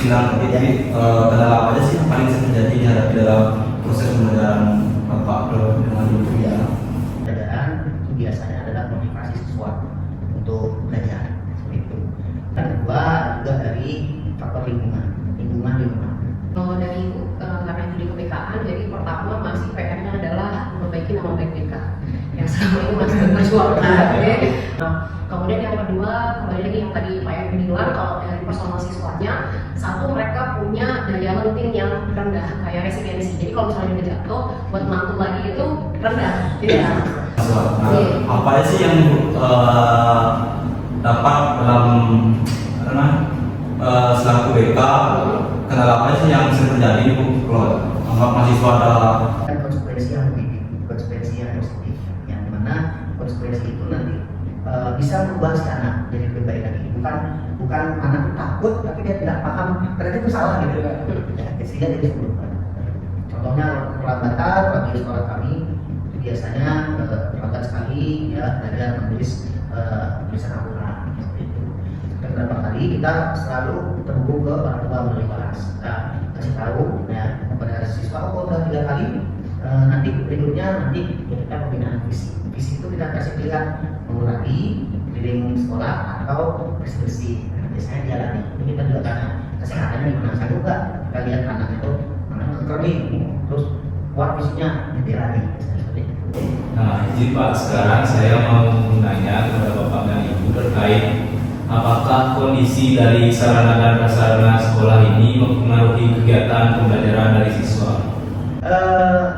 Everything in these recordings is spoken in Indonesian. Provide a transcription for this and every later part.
silang. Jadi kendala apa aja sih yang paling sering terjadi dihadapi dalam proses pembelajaran Bapak dengan Ibu ya? Pembelajaran itu biasanya adalah motivasi siswa untuk belajar seperti itu. Dan kedua juga dari faktor lingkungan di rumah. Kalau dari karena itu di kepekaan, jadi pertama masih PR-nya adalah memperbaiki nama baik BK yang selama ini masih berjuangkan. Nah, kemudian yang kedua, kembali lagi yang tadi Pak Eri bilang, kalau dari personal siswanya, satu mereka punya daya lenting yang rendah, kayak resiliensi. Jadi kalau misalnya dia jatuh, buat mantul lagi itu rendah. Ya. Apa aja sih yang dapat dalam selaku BK, kendala apa aja sih yang sering terjadi kalau anggap mahasiswa ada Konsekuensi yang positif, konsekuensi yang positif, yang dimana konsekuensi itu nanti bisa merubah si anak jadi lebih baik lagi. Bukan anak itu takut tapi dia tidak paham ternyata itu salah gitu ya, sehingga dia bisa berubah. Contohnya kelambatan bagi sekolah kami biasanya terlambat sekali ya belajar menulis tulisan Al-Quran seperti itu. Dan beberapa kali kita selalu terhubung ke orang tua melalui kelas. Kita kasih tahu ya kepada siswa, oh udah 3 kali, nanti berikutnya nanti kita pembinaan visi. Visi itu kita kasih pilihan mengulangi keliling sekolah atau bersih-bersih. Biasanya dialami. Ini kita juga karena kesehatannya gimana, sanggup nggak kita lihat anak itu anaknya kering, terus kuat visinya dilatih. Nah, izin Pak, sekarang saya mau menanya kepada Bapak dan Ibu terkait apakah kondisi dari sarana dan prasarana sekolah ini mempengaruhi kegiatan pembelajaran dari siswa?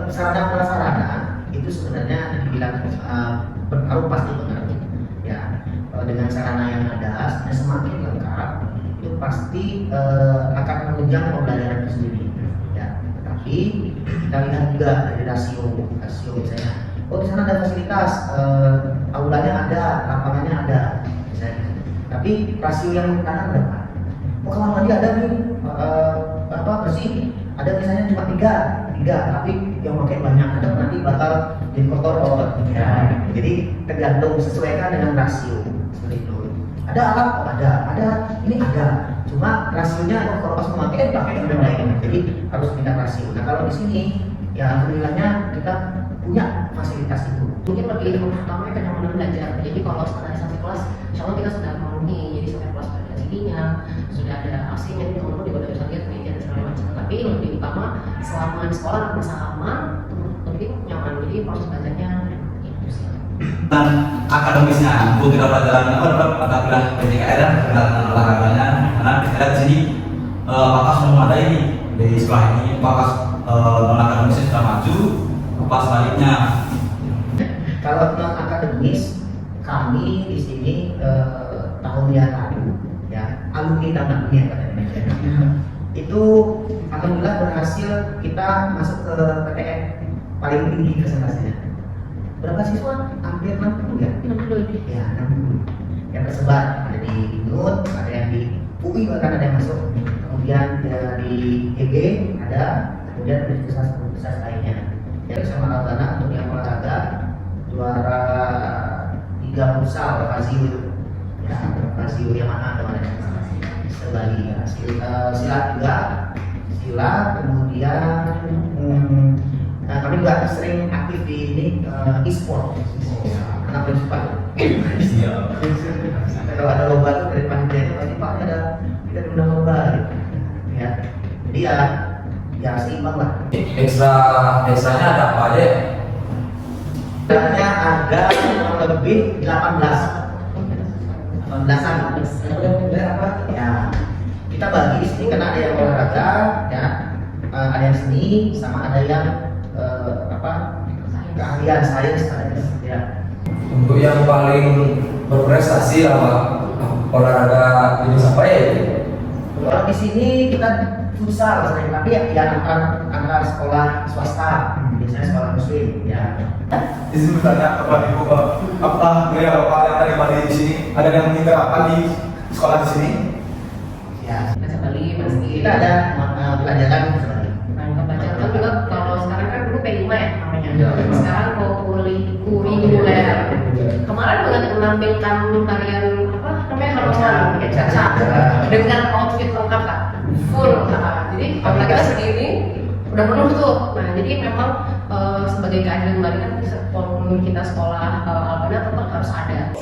Sarana prasarana itu sebenarnya dibilang berpengaruh, pasti pengaruh. Ya, dengan sarana yang ada semakin lengkap itu pasti akan menunjang pembelajaran itu sendiri. Ya, tapi kita lihat juga dari rasio misalnya. Oh di sana ada fasilitas, aulanya ada, lapangannya ada, misalnya. Tapi rasio yang kanan berapa? Oh kamar mandi ada nih, bersih. Ada misalnya cuma tiga, tapi yang pakai banyak, ada nanti bakal jadi kotor. Ya. Jadi tergantung, sesuaikan dengan rasio seperti itu. Ada alat, ada, ini ada. Cuma rasionya kalau pas memakai pakai yang lain. Jadi harus pindah rasio. Nah kalau di sini ya alhamdulillahnya kita punya fasilitas itu. Mungkin lebih utama kenyamanan belajar. Jadi kalau standarisasi kelas, insya Allah kita sudah memenuhi. Jadi setiap kelas ada CD-nya, sudah ada AC-nya, teman-teman juga udah bisa lihat meja dan segala macam. Tapi lebih utama selama di sekolah masa aman, lebih nyaman. Jadi proses belajarnya itu sih. dan akademisnya, Bu kita pelajaran mata kuliah PJKR dan olahraganya. Karena kita lihat di sini apakah sudah memadai di sekolah ini, apakah non akademisnya sudah maju, apa sebaliknya? Kalau non akademis, kami di sini tahun yang lalu, ya alumni taman dunia itu alhamdulillah berhasil kita masuk ke PTN paling tinggi presentasinya. Berapa siswa? Hampir 60 ya? 60. Ya 60. Yang tersebar ada di UNUD, ada yang di UI bahkan ada yang masuk. Kemudian di GG ada, kemudian di universitas lainnya. Ya sama Rabbana untuk yang olahraga juara 3 futsal Fazio ya, Fazio yang mana kemarin Bali ya, silat juga kemudian kami juga sering aktif di ini e-sport anak prinsipal. Kalau ada lomba itu dari panitia itu pasti Pak ada kita diundang lomba gitu. Ya jadi ya seimbang lah. Ekstranya ada apa aja? Sebenarnya ada kurang lebih 18-an. Ya, kita bagi di sini karena ada yang olahraga, ya, ada yang seni, sama ada yang keahlian sains, ya. Untuk yang paling berprestasi olahraga jenis apa ya? Kalau di sini kita futsal, tapi ya antara sekolah swasta, biasanya sekolah muslim, ya. Izin bertanya kepada Ibu, apa gaya Bapak yang terima di sini ada yang diterapkan di sekolah di sini? Ya, Baca Bali pasti. kita ada pelajaran Pelajaran juga kalau sekarang kan dulu P5 ya namanya. Sekarang kurikuler. Kemarin menampilkan tarian apa namanya Halosan pakai caca dengan outfit lengkap Kak. full. Nah, jadi apalagi kita sendiri udah penuh tuh. Nah, jadi memang sebagai keadilan kembali kan walaupun kita sekolah Albana tetap harus ada.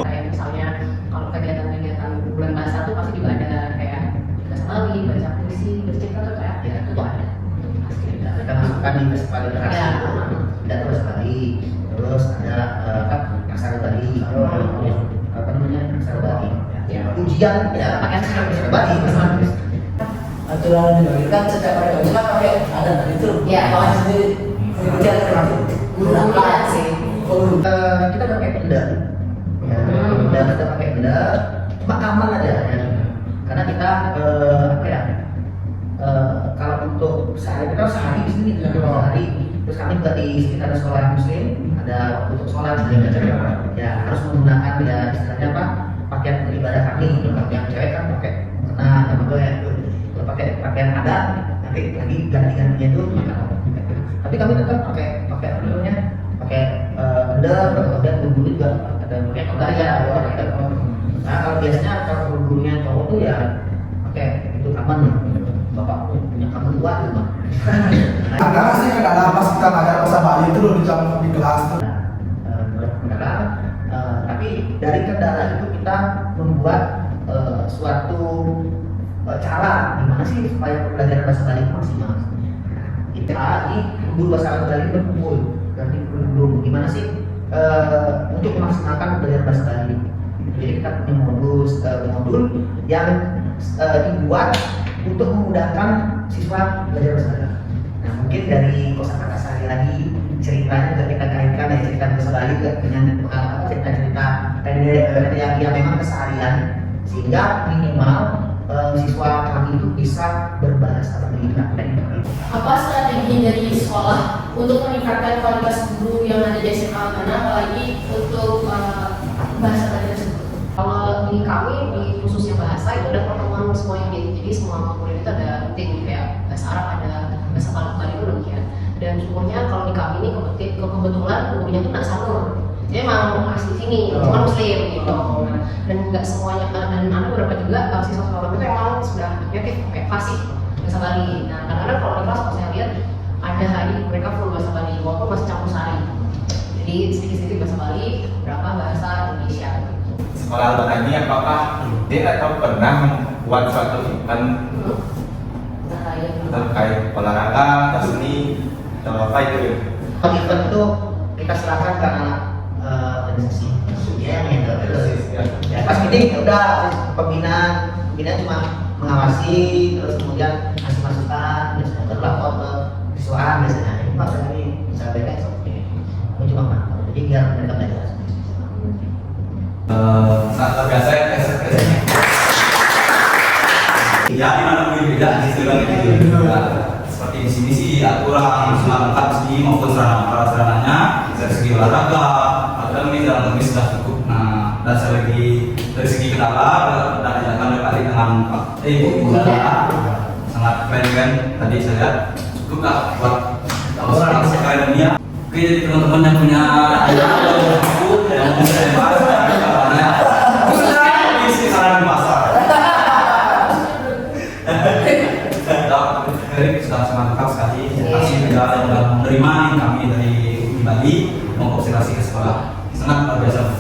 Kayak misalnya kalau kegiatan-kegiatan bulan bahasa tuh pasti juga ada kayak bahasa Bali, baca puisi, bercerita tuh kayak ya itu tuh ada. Pasti ada. Kita masukkan di festival literasi, Ya. ada terus Bali, terus ada aksara Bali, apa namanya aksara Bali, Ya. ujian ya Pakai aksara Bali, aturan kan setiap hari kamu kan pakai ada itu Iya. kawan sendiri kerja kerja Iya sih. kita udah pakai benda, ya, dan kita pakai benda, cuma aman aja ya. Karena kita apa ya? Kalau untuk sehari kita sehari di sini sehari, terus kami juga di sekitar sekolah muslim ada untuk sholat ya harus menggunakan ya istilahnya apa pakaian ibadah kami. Yang cewek kan pakai mukena, apa ya kalau pakai pakaian adat nanti lagi ganti-gantinya itu tapi kami tetap pakai apa namanya pakai benda kemudian guru juga ada pakai kebaya. Nah kalau biasanya kalau gurunya cowok tuh ya pakai itu kamen, bapak punya kamen tua gitu mah. Ada sih kadang pas kita ngajar bahasa Bali itu loh di kelas tuh. Kendala, tapi dari kendala itu kita membuat suatu cara gimana sih supaya pembelajaran bahasa Bali itu maksimal. Kita di guru bahasa Bali berkumpul dan guru gimana sih untuk memaksimalkan pembelajaran bahasa Bali. Jadi kita punya modul yang dibuat untuk memudahkan siswa belajar bahasa Bali. Nah mungkin dari kosakata sehari-hari ceritanya juga kita kaitkan ya cerita bahasa Bali juga dengan cerita-cerita yang memang keseharian sehingga minimal siswa kami itu bisa berbahasa Bali. Apa strategi dari sekolah untuk meningkatkan kualitas guru yang ada di SMA Albana, apalagi untuk bahasa Bali tersebut? Kalau di kami di khususnya bahasa itu ada pertemuan semua unit, jadi semua murid itu ada rutin kayak bahasa Arab ada, bahasa Bali pun demikian. Dan syukurnya kalau di kami ini kebetulan gurunya tuh nak sanur, dia emang asli sini, cuma muslim gitu. Dan nggak semuanya dan ada beberapa juga siswa-siswa itu emang sudah native kayak fasih bahasa Bali. Nah kadang-kadang kalau di kelas kalau saya lihat ada hari mereka full bahasa Bali walaupun masih campur sari. Jadi sedikit-sedikit bahasa Bali, berapa bahasa Indonesia. Sekolah Albana ini apakah rutin atau pernah membuat suatu event terkait olahraga atau seni atau apa itu? Kalau event itu kita serahkan ke anak organisasi, ya yang ya pas meeting udah pembina cuma mengawasi terus kemudian kasih masukan terus lapor ke siswaan biasanya ini pak ini bisa beres oke ini cuma mantap jadi biar mereka belajar. Sangat luar biasa ya ekspresinya. Ya di mana berbeda gitu kan gitu. Seperti di sini sih aturan sangat lengkap sih maupun sarana-sarananya dari segi olahraga, akademis dan akademis sudah cukup. Nah dan dari segi kendala dan ajakan terkait dengan Ibu sangat keren kan tadi saya lihat cukup lah buat orang akademia. Oke jadi teman-teman yang punya buku yang bisa dibahas di pasar. Sudah sangat lengkap sekali. Terima kasih juga yang sudah menerima kami dari Bali mengobservasi ke sekolah. Sangat luar biasa.